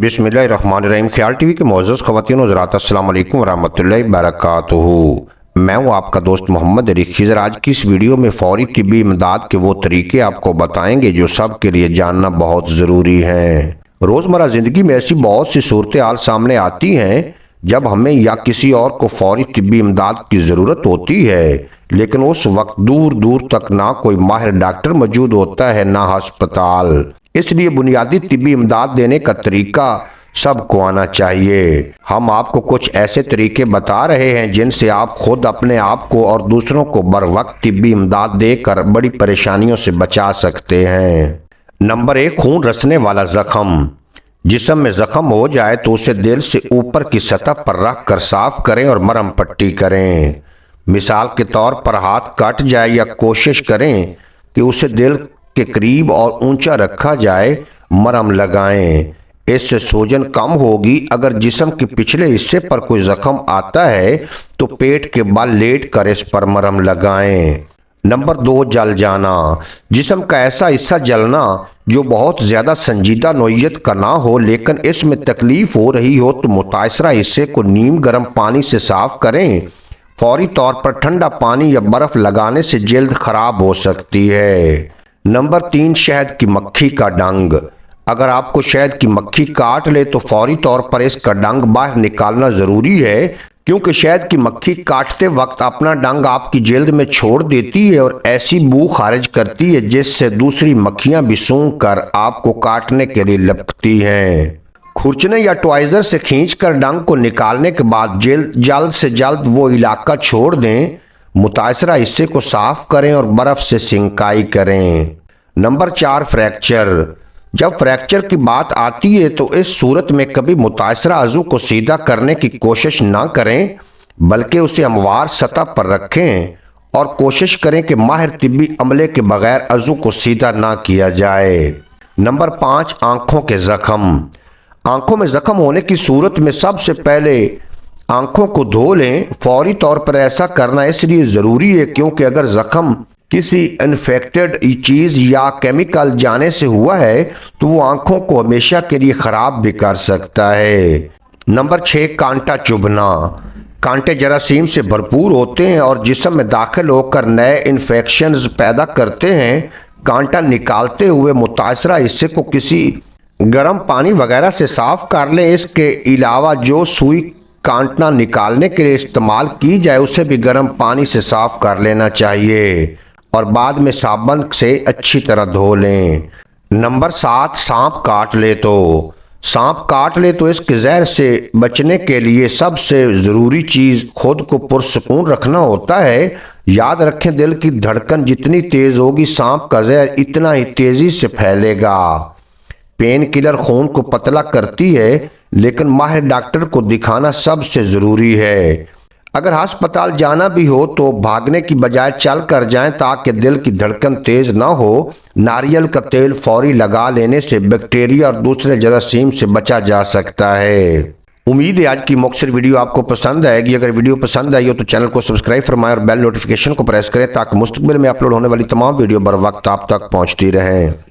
बिस्मिल्लाहिर्रहमानिर्रहीम। ख्याल टीवी के मोअज़्ज़ज़ ख़वातीन हज़रात, अस्सलाम वालेकुम रहमतुल्लाहि बरकातुहू। मैं हूँ आपका दोस्त मोहम्मद अली खिज़र। आज की इस वीडियो में फ़ौरी तिब्बी इमदाद के वो तरीके आपको बताएंगे जो सब के लिए जानना बहुत ज़रूरी है। रोज़मर्रा ज़िंदगी में ऐसी बहुत सी सूरत हाल सामने आती हैं जब हमें या किसी और को फ़ौरी तिब्बी इमदाद की ज़रूरत होती है, लेकिन उस वक्त दूर दूर तक ना कोई माहिर डॉक्टर मौजूद होता है ना अस्पताल। इसलिए बुनियादी तिब्बी इमदाद देने का तरीका सबको आना चाहिए। हम आपको कुछ ऐसे तरीके बता रहे हैं जिनसे आप खुद अपने आप को और दूसरों को बर वक्त तिब्बी इमदाद देकर बड़ी परेशानियों से बचा सकते हैं। नंबर 1, खून रसने वाला जख्म। जिस्म में जख्म हो जाए तो उसे दिल से ऊपर की सतह पर रख कर साफ करें और मरहम पट्टी करें। मिसाल के तौर पर हाथ कट जाए या कोशिश करें कि उसे दिल के करीब और ऊंचा रखा जाए, मरहम लगाएं। इससे सूजन कम होगी। अगर जिस्म के पिछले हिस्से पर कोई जख्म आता है तो पेट के बल लेट कर इस पर मरहम लगाएं। नंबर 2, जल जाना। जिस्म का ऐसा हिस्सा जलना जो बहुत ज़्यादा संजीदा नौइयत का ना हो लेकिन इसमें तकलीफ हो रही हो तो मुतासरा हिस्से को नीम गर्म पानी से साफ करें। फौरी तौर पर ठंडा पानी या बर्फ लगाने से जल्द खराब हो सकती है। नंबर 3, शहद की मक्खी का डंग। अगर आपको शहद की मक्खी काट ले तो फौरी तौर पर इसका डंग बाहर निकालना ज़रूरी है, क्योंकि शहद की मक्खी काटते वक्त अपना डंग आपकी जल्द में छोड़ देती है और ऐसी बू खारिज करती है जिससे दूसरी मक्खियां भी सूंघ कर आपको काटने के लिए लपकती हैं। खुरचने या ट्वाइजर से खींचकर डंग को निकालने के बाद जल्द से जल्द वो इलाका छोड़ दें। मुतासरा हिस्से को साफ करें और बर्फ से सिंकाई करें। Number 4, fracture. जब फ्रैक्चर की बात आती है तो इस सूरत में कभी मुतासरा अज़ू को सीधा करने की कोशिश ना करें, बल्कि उसे हमवार सतह पर रखें और कोशिश करें कि माहिर तिब्बी अमले के बगैर अज़ू को सीधा ना किया जाए। नंबर 5, आंखों के जख्म। आंखों में जख्म होने की सूरत में सबसे पहले आंखों को धो लें। फौरी तौर पर ऐसा करना इसलिए ज़रूरी है क्योंकि अगर जख्म किसी इन्फेक्टेड चीज़ या केमिकल जाने से हुआ है तो वो आंखों को हमेशा के लिए ख़राब भी कर सकता है। नंबर 6, कांटा चुभना। कांटे जरासीम से भरपूर होते हैं और जिस्म में दाखिल होकर नए इन्फेक्शंस पैदा करते हैं। कांटा निकालते हुए मुतासरा हिस्से को किसी गर्म पानी वगैरह से साफ कर लें। इसके अलावा जो सुई कांटा निकालने के लिए इस्तेमाल की जाए उसे भी गर्म पानी से साफ कर लेना चाहिए और बाद में साबुन से अच्छी तरह धो लें। नंबर 7, सांप काट ले तो। सांप काट ले तो इसके जहर से बचने के लिए सबसे ज़रूरी चीज़ खुद को पुरसकून रखना होता है। याद रखें, दिल की धड़कन जितनी तेज़ होगी सांप का जहर इतना ही तेज़ी से फैलेगा। पेन किलर खून को पतला करती है लेकिन माहिर डॉक्टर को दिखाना सबसे ज़रूरी है। अगर अस्पताल जाना भी हो तो भागने की बजाय चल कर जाएं ताकि दिल की धड़कन तेज़ ना हो। नारियल का तेल फौरी लगा लेने से बैक्टीरिया और दूसरे जरासीम से बचा जा सकता है। उम्मीद है आज की मुख्तसर वीडियो आपको पसंद आएगी। अगर वीडियो पसंद आई हो तो चैनल को सब्सक्राइब फरमाएं और बेल नोटिफिकेशन को प्रेस करें ताकि मुस्तकबिल में अपलोड होने वाली तमाम वीडियो बर वक्त आप तक पहुँचती रहें।